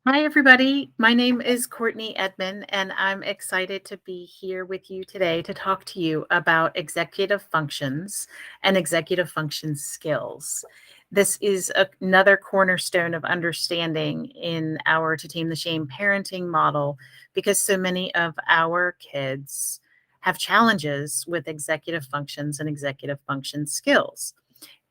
Hi, everybody. My name is Courtney Edmond, and I'm excited to be here with you today to talk to you about executive functions and executive function skills. This is another cornerstone of understanding in our To Tame the Shame parenting model because so many of our kids have challenges with executive functions and executive function skills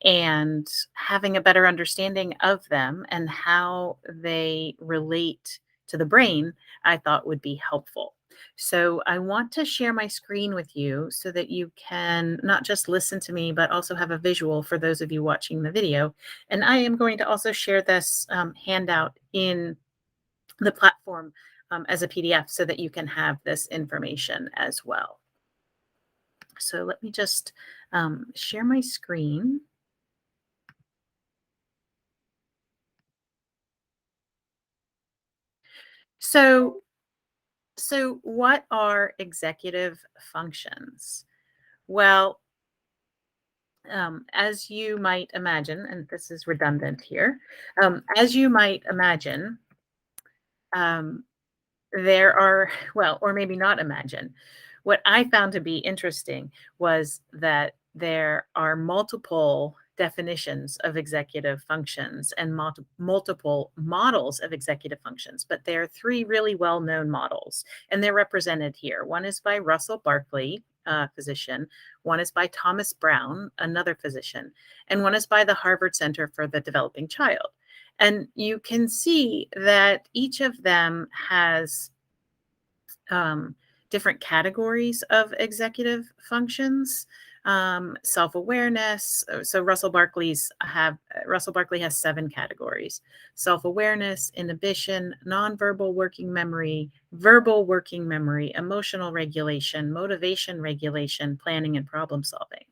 and having a better understanding of them and how they relate to the brain, I thought would be helpful. So, I want to share my screen with you so that you can not just listen to me, but also have a visual for those of you watching the video. And I am going to also share this handout in the platform as a PDF so that you can have this information as well. So, let me just share my screen. So, So, what are executive functions? Well, as you might imagine, and this is redundant here, as you might imagine, um, there are, well, or maybe not imagine. What I found to be interesting was that there are multiple definitions of executive functions and multiple models of executive functions, but there are three really well known models, and they're represented here. One is by Russell Barkley, a physician, one is by Thomas Brown, another physician, and one is by the Harvard Center for the Developing Child. And you can see that each of them has um, different categories of executive functions. Self-awareness. So Russell Barkley has seven categories: self-awareness, inhibition, nonverbal working memory, verbal working memory, emotional regulation, motivation regulation, planning, and problem solving.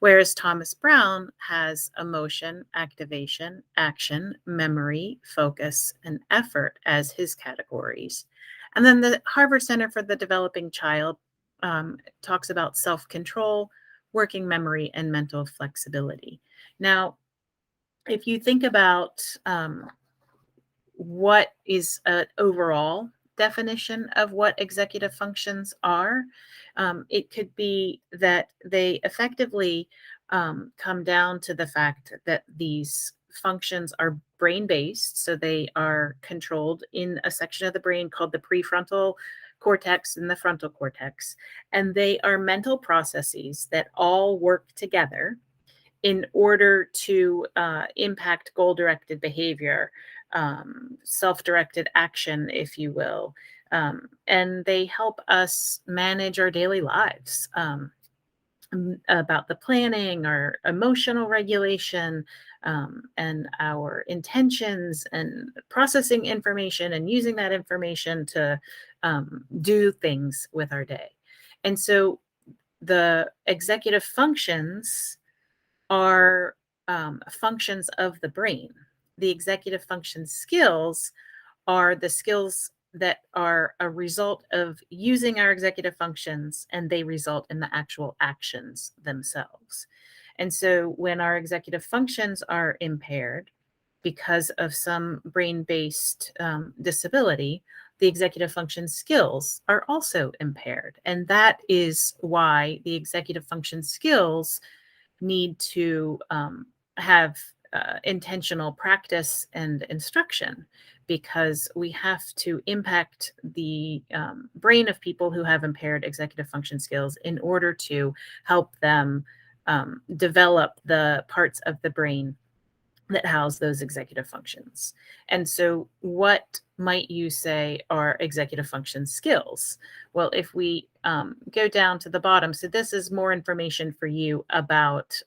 Whereas Thomas Brown has emotion, activation, action, memory, focus, and effort as his categories. And then the Harvard Center for the Developing Child talks about self control, working memory, and mental flexibility. Now, if you think about what is an overall definition of what executive functions are. It could be that they effectively come down to the fact that these functions are brain based. So they are controlled in a section of the brain called the prefrontal cortex and the frontal cortex. And they are mental processes that all work together in order to impact goal directed behavior, self directed action, if you will. And they help us manage our daily lives. About the planning, our emotional regulation, and our intentions, and processing information and using that information to do things with our day. And so the executive functions are functions of the brain. The executive function skills are the skills that are a result of using our executive functions, and they result in the actual actions themselves. And so when our executive functions are impaired because of some brain based disability, the executive function skills are also impaired. And that is why the executive function skills need to have intentional practice and instruction, because we have to impact the brain of people who have impaired executive function skills in order to help them develop the parts of the brain that house those executive functions. And so, what might you say are executive function skills? Well, if we go down to the bottom, so this is more information for you about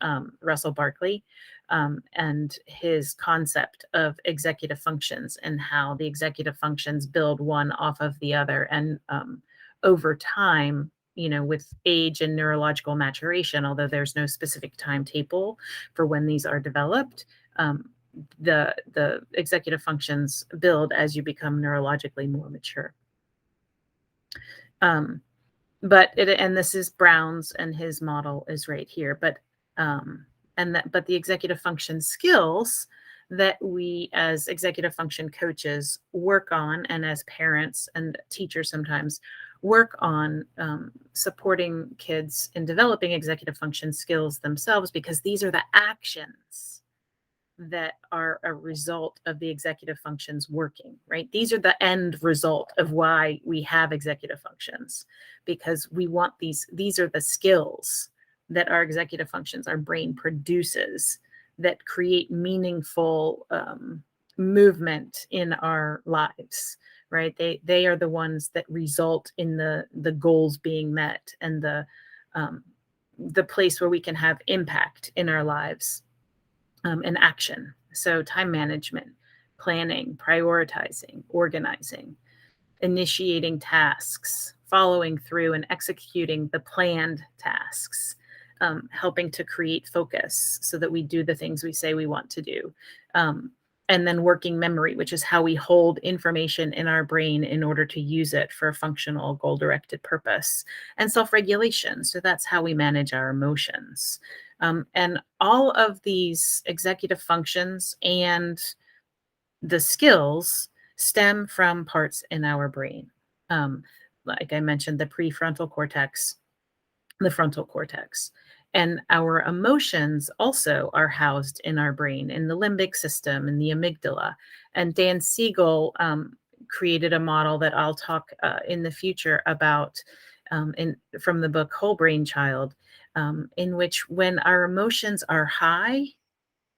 Russell Barkley and his concept of executive functions and how the executive functions build one off of the other. And over time, with age and neurological maturation, although there's no specific timetable for when these are developed, um, the executive functions build as you become neurologically more mature. Um, and this is Brown's, and his model is right here. But the executive function skills that we as executive function coaches work on, and as parents and teachers sometimes work on supporting kids in developing executive function skills themselves, because these are the actions that are a result of the executive functions working, right? These are the end result of why we have executive functions, because we want these are the skills that our executive functions, our brain produces, that create meaningful movement in our lives, right? They are the ones that result in the goals being met, and the place where we can have impact in our lives, and action. So time management, planning, prioritizing, organizing, initiating tasks, following through and executing the planned tasks, helping to create focus so that we do the things we say we want to do. Um, and then working memory, which is how we hold information in our brain in order to use it for a functional, goal directed purpose. And self regulation. So that's how we manage our emotions. And all of these executive functions and the skills stem from parts in our brain. Um, like I mentioned, the prefrontal cortex, the frontal cortex. And our emotions also are housed in our brain, in the limbic system, in the amygdala. And Dan Siegel created a model that I'll talk in the future about, from the book Whole Brain Child, in which when our emotions are high,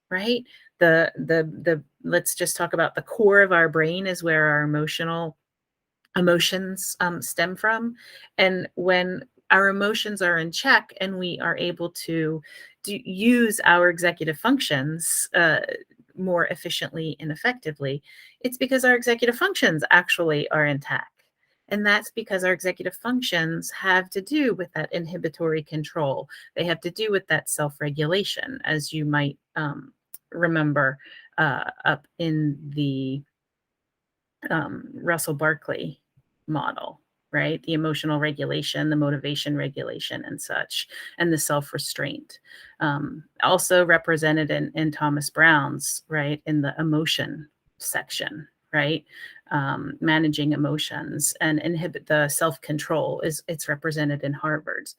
right? The let's just talk about the core of our brain is where our emotions stem from. And when our emotions are in check and we are able to use our executive functions more efficiently and effectively, it's because our executive functions actually are intact. And that's because our executive functions have to do with that inhibitory control. They have to do with that self regulation, as you might remember up in the Russell Barkley model, right? The emotional regulation, the motivation regulation, and such, and the self restraint. Also represented in Thomas Brown's, right, in the emotion section, right? Managing emotions and inhibit the self control it's represented in Harvard's.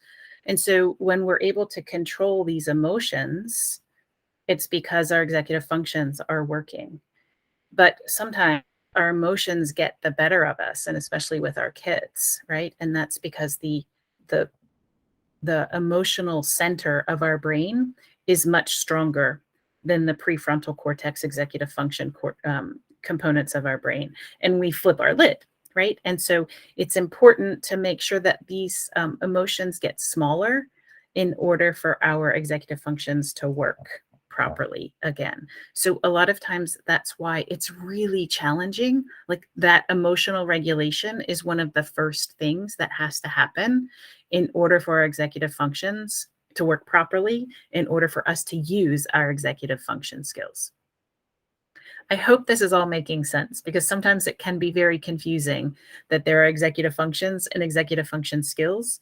And so when we're able to control these emotions, it's because our executive functions are working. But sometimes our emotions get the better of us, and especially with our kids, right? And that's because the the emotional center of our brain is much stronger than the prefrontal cortex executive function components of our brain, and we flip our lid, right? And so it's important to make sure that these emotions get smaller in order for our executive functions to work properly again. So a lot of times that's why it's really challenging. Like, that emotional regulation is one of the first things that has to happen in order for our executive functions to work properly, in order for us to use our executive function skills. I hope this is all making sense, because sometimes it can be very confusing that there are executive functions and executive function skills.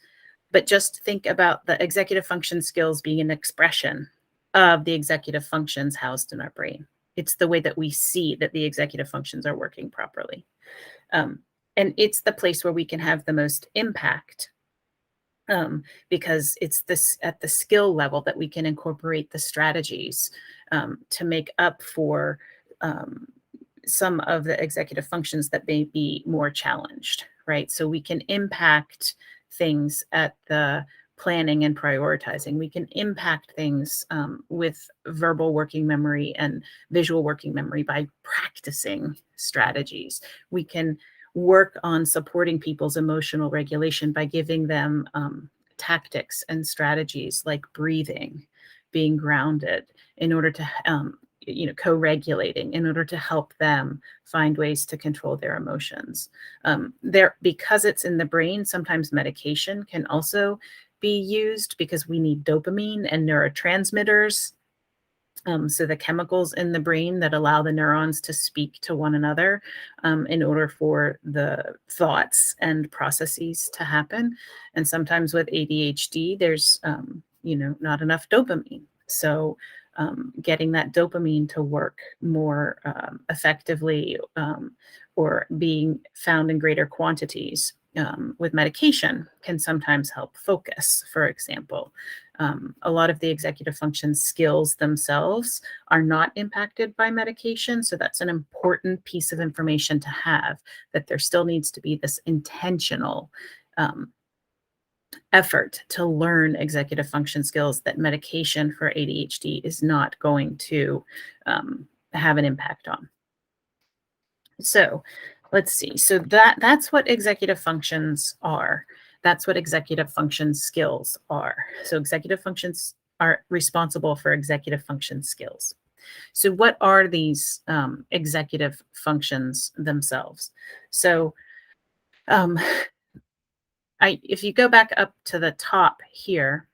But just think about the executive function skills being an expression of the executive functions housed in our brain. It's the way that we see that the executive functions are working properly. And it's the place where we can have the most impact, because it's this at the skill level that we can incorporate the strategies to make up for um, some of the executive functions that may be more challenged, right? So we can impact things at the planning and prioritizing. We can impact things with verbal working memory and visual working memory by practicing strategies. We can work on supporting people's emotional regulation by giving them tactics and strategies like breathing, being grounded, in order to co-regulating, in order to help them find ways to control their emotions. Because it's in the brain, sometimes medication can also be used, because we need dopamine and neurotransmitters. So the chemicals in the brain that allow the neurons to speak to one another, in order for the thoughts and processes to happen. And sometimes with ADHD, there's not enough dopamine. So getting that dopamine to work more effectively, or being found in greater quantities with medication can sometimes help focus, for example. A lot of the executive function skills themselves are not impacted by medication. So that's an important piece of information to have, that there still needs to be this intentional um, effort to learn executive function skills that medication for ADHD is not going to have an impact on. So let's see. So that's what executive functions are. That's what executive function skills are. So executive functions are responsible for executive function skills. So what are these executive functions themselves? So um, if you go back up to the top here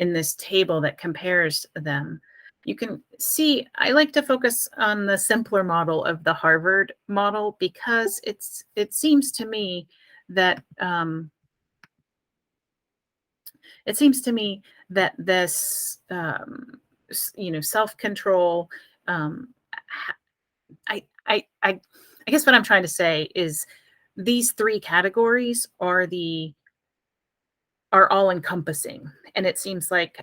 in this table that compares them, you can see I like to focus on the simpler model of the Harvard model, because it seems to me that this self-control, um, I guess what I'm trying to say is these three categories are all encompassing. And it seems like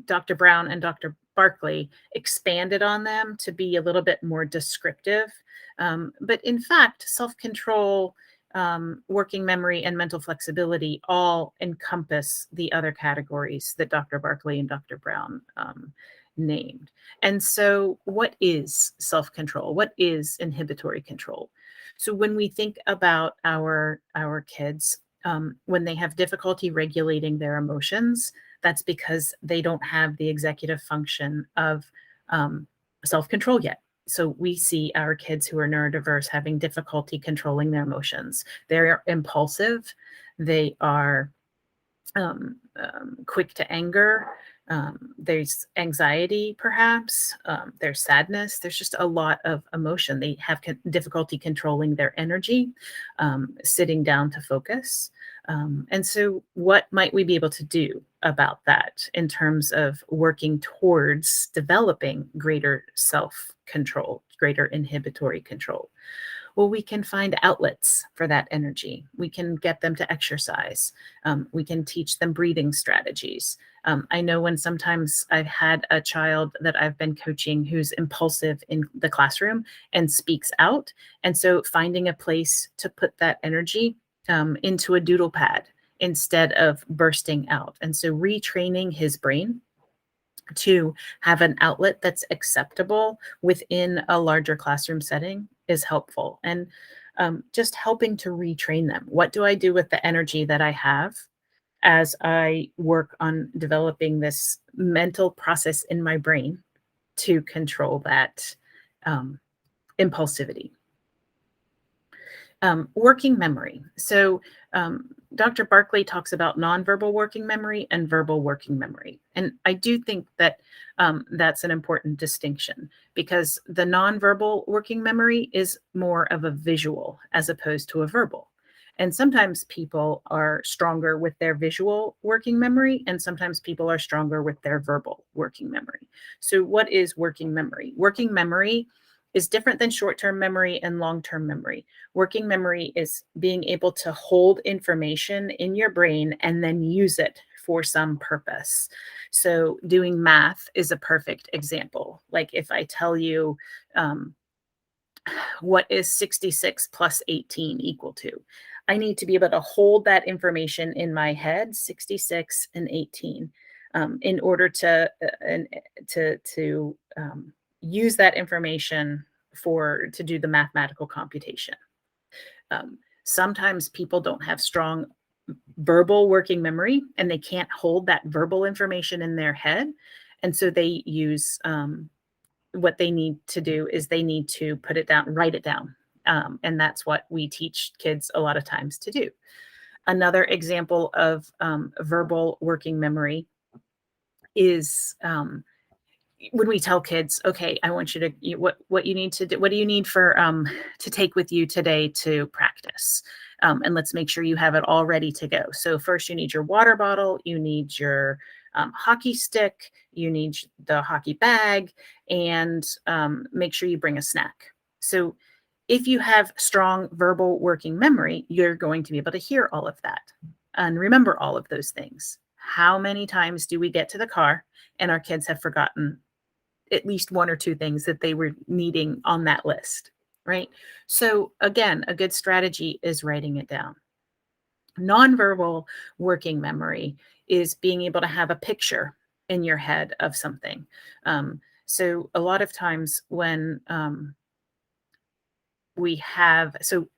Dr. Brown and Dr. Barkley expanded on them to be a little bit more descriptive. But in fact, self control, working memory, and mental flexibility all encompass the other categories that Dr. Barkley and Dr. Brown named. And so, what is self control? What is inhibitory control? So, when we think about our kids, when they have difficulty regulating their emotions, that's because they don't have the executive function of self control yet. So we see our kids who are neurodiverse having difficulty controlling their emotions. They're impulsive, they are quick to anger. There's anxiety, perhaps. There's sadness. There's just a lot of emotion. They have difficulty controlling their energy, sitting down to focus. And so, what might we be able to do about that in terms of working towards developing greater self control, greater inhibitory control? Well, we can find outlets for that energy. We can get them to exercise. We can teach them breathing strategies. I know when sometimes I've had a child that I've been coaching who's impulsive in the classroom and speaks out. And so finding a place to put that energy into a doodle pad instead of bursting out. And so retraining his brain to have an outlet that's acceptable within a larger classroom setting is helpful. And just helping to retrain them. What do I do with the energy that I have as I work on developing this mental process in my brain to control that impulsivity? Working memory. So Dr. Barkley talks about nonverbal working memory and verbal working memory. And I do think that that's an important distinction, because the nonverbal working memory is more of a visual as opposed to a verbal. And sometimes people are stronger with their visual working memory, and sometimes people are stronger with their verbal working memory. So what is working memory? Working memory is different than short-term memory and long-term memory. Working memory is being able to hold information in your brain and then use it for some purpose. So doing math is a perfect example. Like if I tell you, what is 66 plus 18 equal to? I need to be able to hold that information in my head, 66 and 18, in order to use that information to do the mathematical computation. Sometimes people don't have strong verbal working memory and they can't hold that verbal information in their head. And so they use what they need to do is they need to put it down, write it down. And that's what we teach kids a lot of times to do. Another example of verbal working memory is when we tell kids, okay, I want you to, what you need to do, what do you need for to take with you today to practice? And let's make sure you have it all ready to go. So first you need your water bottle, you need your hockey stick, you need the hockey bag, and make sure you bring a snack. So if you have strong verbal working memory, you're going to be able to hear all of that and remember all of those things. How many times do we get to the car and our kids have forgotten at least one or two things that they were needing on that list, right? So again, a good strategy is writing it down. Nonverbal working memory is being able to have a picture in your head of something. So a lot of times when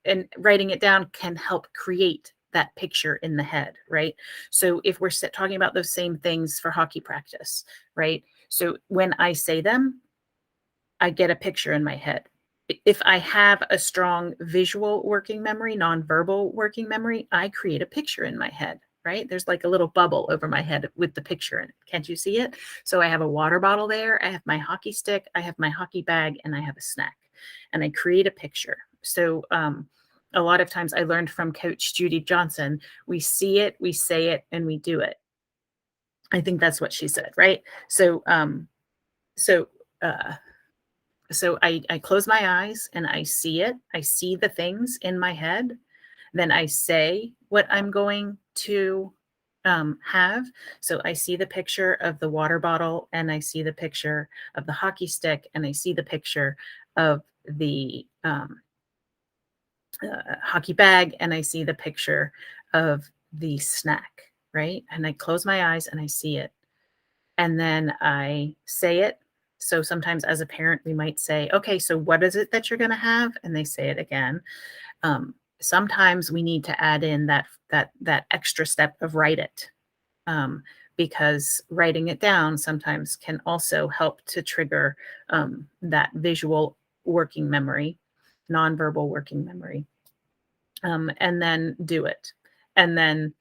and writing it down can help create that picture in the head, right? So if we're talking about those same things for hockey practice, right? So when I say them, I get a picture in my head. If I have a strong visual working memory, nonverbal working memory, I create a picture in my head, right? There's like a little bubble over my head with the picture in it. Can't you see it? So I have a water bottle there, I have my hockey stick, I have my hockey bag, and I have a snack. And I create a picture. So a lot of times I learned from Coach Judy Johnson, we see it, we say it, and we do it. I think that's what she said, right? So uh, I close my eyes and I see it. I see the things in my head. Then I say what I'm going to have. So I see the picture of the water bottle, and I see the picture of the hockey stick, and I see the picture of the hockey bag, and I see the picture of the snack, right? And I close my eyes and I see it. And then I say it. So sometimes as a parent, we might say, okay, so what is it that you're going to have? And they say it again. Sometimes we need to add in that extra step of write it, because writing it down sometimes can also help to trigger that visual working memory, nonverbal working memory, and then do it. And then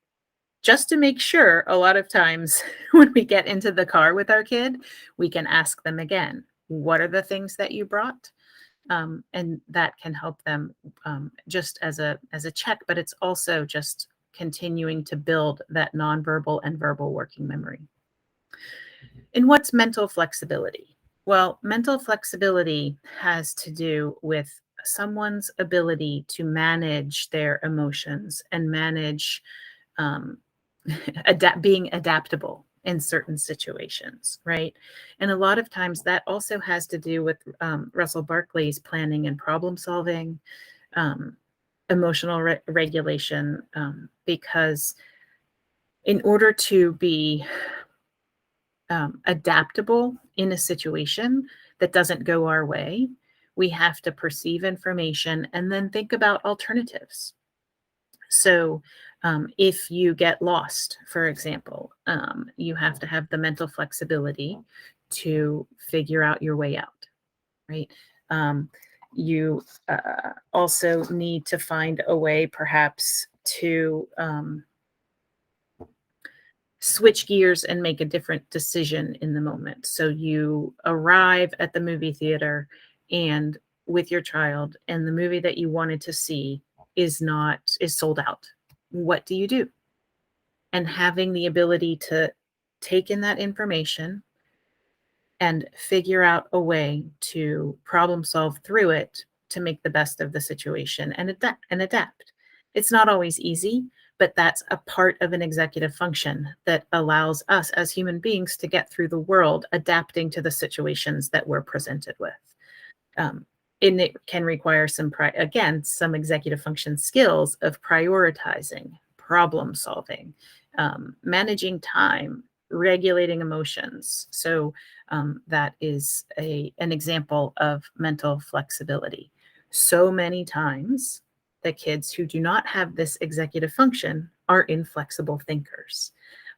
just to make sure, a lot of times when we get into the car with our kid, we can ask them again, what are the things that you brought? And that can help them, just as a check, but it's also just continuing to build that nonverbal and verbal working memory. And what's mental flexibility? Well, mental flexibility has to do with someone's ability to manage their emotions and manage, um, being adaptable in certain situations, right? And a lot of times that also has to do with Russell Barkley's planning and problem solving, um, emotional regulation, because in order to be adaptable in a situation that doesn't go our way, we have to perceive information and then think about alternatives. So, if you get lost, for example, you have to have the mental flexibility to figure out your way out, right? You also need to find a way, perhaps, to switch gears and make a different decision in the moment. So you arrive at the movie theater and with your child, and the movie that you wanted to see is sold out. What do you do? And having the ability to take in that information and figure out a way to problem solve through it to make the best of the situation and adapt. It's not always easy, but that's a part of an executive function that allows us as human beings to get through the world adapting to the situations that we're presented with. Um, and it can require some executive function skills of prioritizing, problem solving, managing time, regulating emotions. So that is an example of mental flexibility. So many times, the kids who do not have this executive function are inflexible thinkers.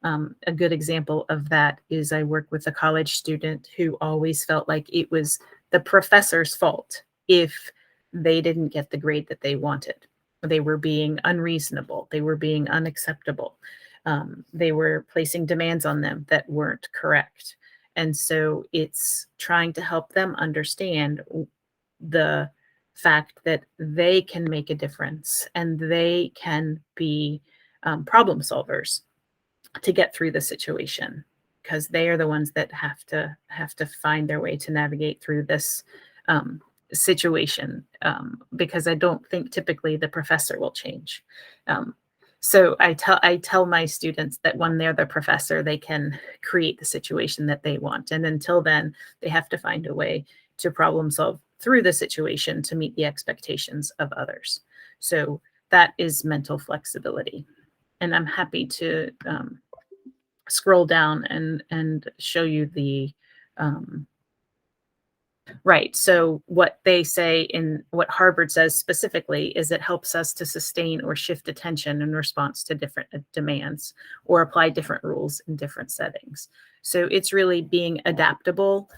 A good example of that is I work with a college student who always felt like it was the professor's fault if they didn't get the grade that they wanted. They were being unreasonable. They were being unacceptable. They were placing demands on them that weren't correct. And so it's trying to help them understand the fact that they can make a difference and they can be problem solvers to get through the situation. because they are the ones that have to find their way to navigate through this um, situation, because I don't think typically the professor will change. Um, so I tell my students that when they're the professor, they can create the situation that they want, and until then, they have to find a way to problem solve through the situation to meet the expectations of others. So that is mental flexibility, and I'm happy to scroll down and show you the um, right. So what they say, in what Harvard says specifically, is it helps us to sustain or shift attention in response to different demands or apply different rules in different settings. So it's really being adaptable,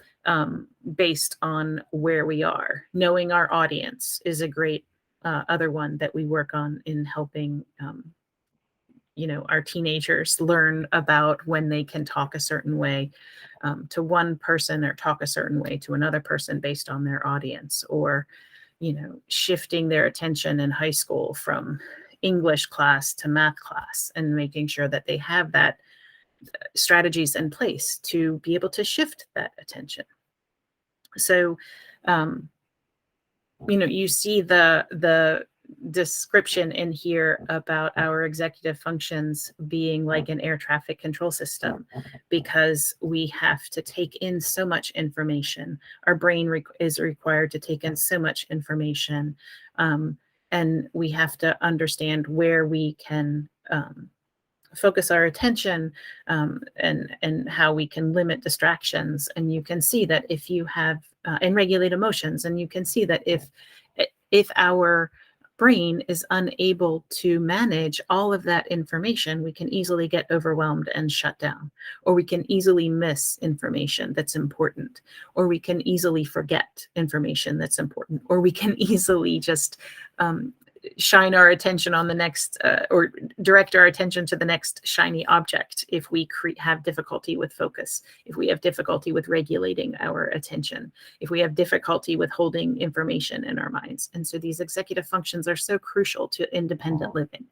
based on where we are. Knowing our audience is a great other one that we work on in helping our teenagers learn about when they can talk a certain way to one person, or talk a certain way to another person based on their audience, or shifting their attention in high school from English class to math class, and making sure that they have that strategies in place to be able to shift that attention. So um, you see the description in here about our executive functions being like an air traffic control system, because we have to take in so much information. Our brain is required to take in so much information, and we have to understand where we can focus our attention, and how we can limit distractions. And you can see that if you have and regulate emotions, and you can see that if our brain is unable to manage all of that information, we can easily get overwhelmed and shut down, or we can easily miss information that's important, or we can easily forget information that's important, or we can easily just shine our attention on the next or direct our attention to the next shiny object if we have difficulty with focus, if we have difficulty with regulating our attention, if we have difficulty with holding information in our minds. And so these executive functions are so crucial to independent living.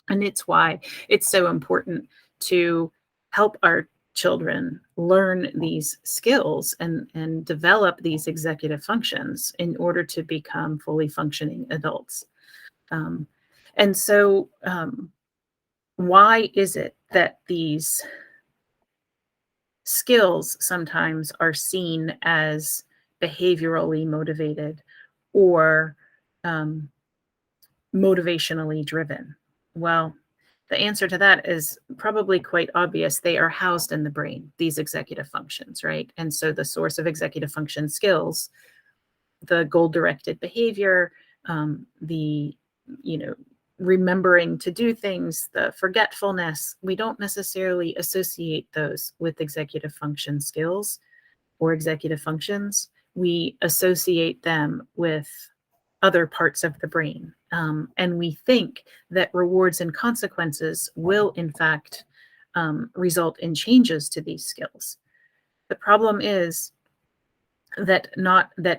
And it's why it's so important to help our children learn these skills and develop these executive functions in order to become fully functioning adults. Um, and so, why is it that these skills sometimes are seen as behaviorally motivated, or um, motivationally driven? Well, the answer to that is probably quite obvious. They are housed in the brain, these executive functions, right? And so the source of executive function skills, the goal-directed behavior, the remembering to do things, the forgetfulness, we don't necessarily associate those with executive function skills or executive functions. We associate them with other parts of the brain. And we think that rewards and consequences will, in fact, result in changes to these skills. The problem is that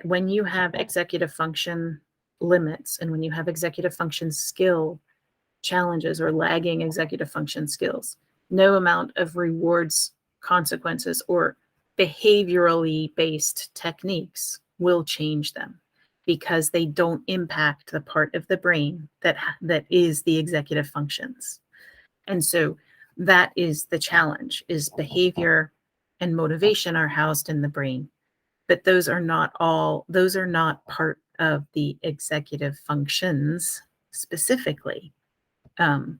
when you have executive function limits, and when you have executive function skill challenges or lagging executive function skills, no amount of rewards, consequences, or behaviorally based techniques will change them, because they don't impact the part of the brain that is the executive functions. And so that is the challenge: is behavior and motivation are housed in the brain, but those are not part of the executive functions specifically, um,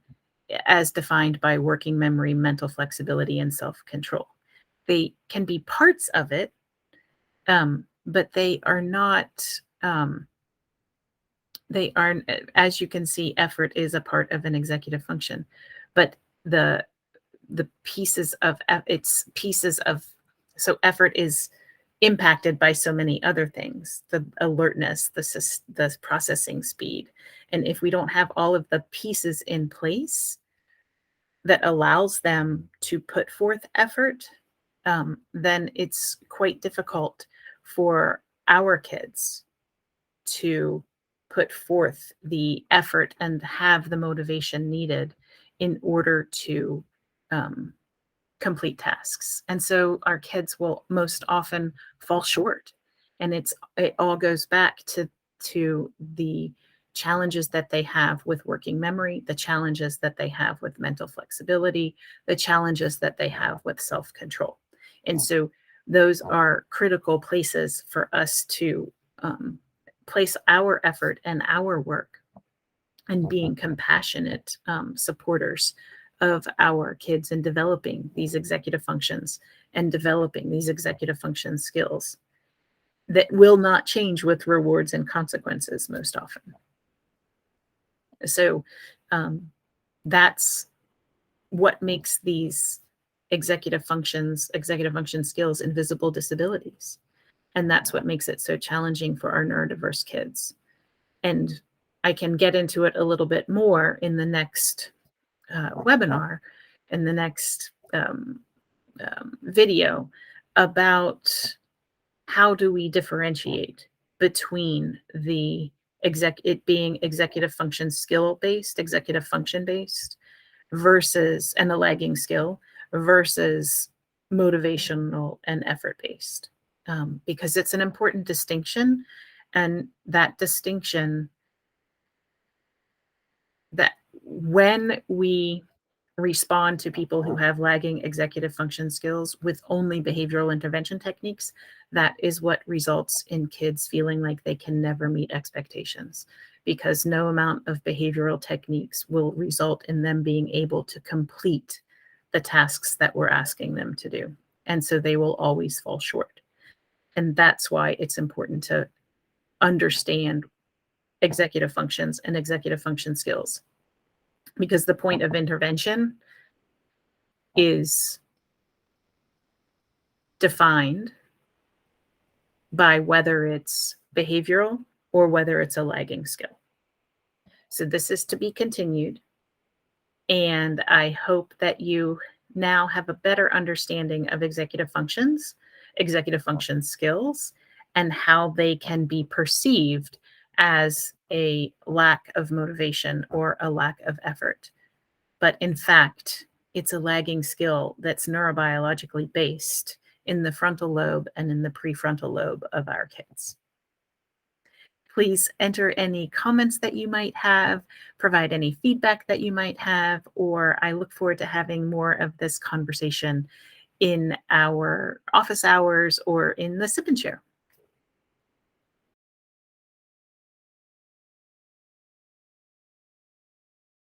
as defined by working memory, mental flexibility, and self-control. They can be parts of it, but they are not. They aren't. As you can see, effort is a part of an executive function, but the pieces of so effort is impacted by so many other things: the alertness, the processing speed. And if we don't have all of the pieces in place that allows them to put forth effort, then it's quite difficult for our kids to put forth the effort and have the motivation needed in order to um, complete tasks. And so our kids will most often fall short. And it all goes back to the challenges that they have with working memory, the challenges that they have with mental flexibility, the challenges that they have with self-control. And so those are critical places for us to place our effort and our work, and being compassionate supporters of our kids in developing these executive functions and developing these executive function skills that will not change with rewards and consequences most often. So that's what makes these executive function skills invisible disabilities. And that's what makes it so challenging for our neurodiverse kids. And I can get into it a little bit more in the next webinar, in the next video, about how do we differentiate between it being executive function skill based, executive function based, versus, and a lagging skill, versus motivational and effort based, because it's an important distinction. And that distinction, that when we respond to people who have lagging executive function skills with only behavioral intervention techniques, that is what results in kids feeling like they can never meet expectations, because no amount of behavioral techniques will result in them being able to complete the tasks that we're asking them to do. And so they will always fall short. And that's why it's important to understand executive functions and executive function skills, because the point of intervention is defined by whether it's behavioral or whether it's a lagging skill. So this is to be continued. And I hope that you now have a better understanding of executive functions, executive function skills, and how they can be perceived as a lack of motivation or a lack of effort. But in fact, it's a lagging skill that's neurobiologically based in the frontal lobe and in the prefrontal lobe of our kids. Please enter any comments that you might have, provide any feedback that you might have, or I look forward to having more of this conversation in our office hours or in the sip and share.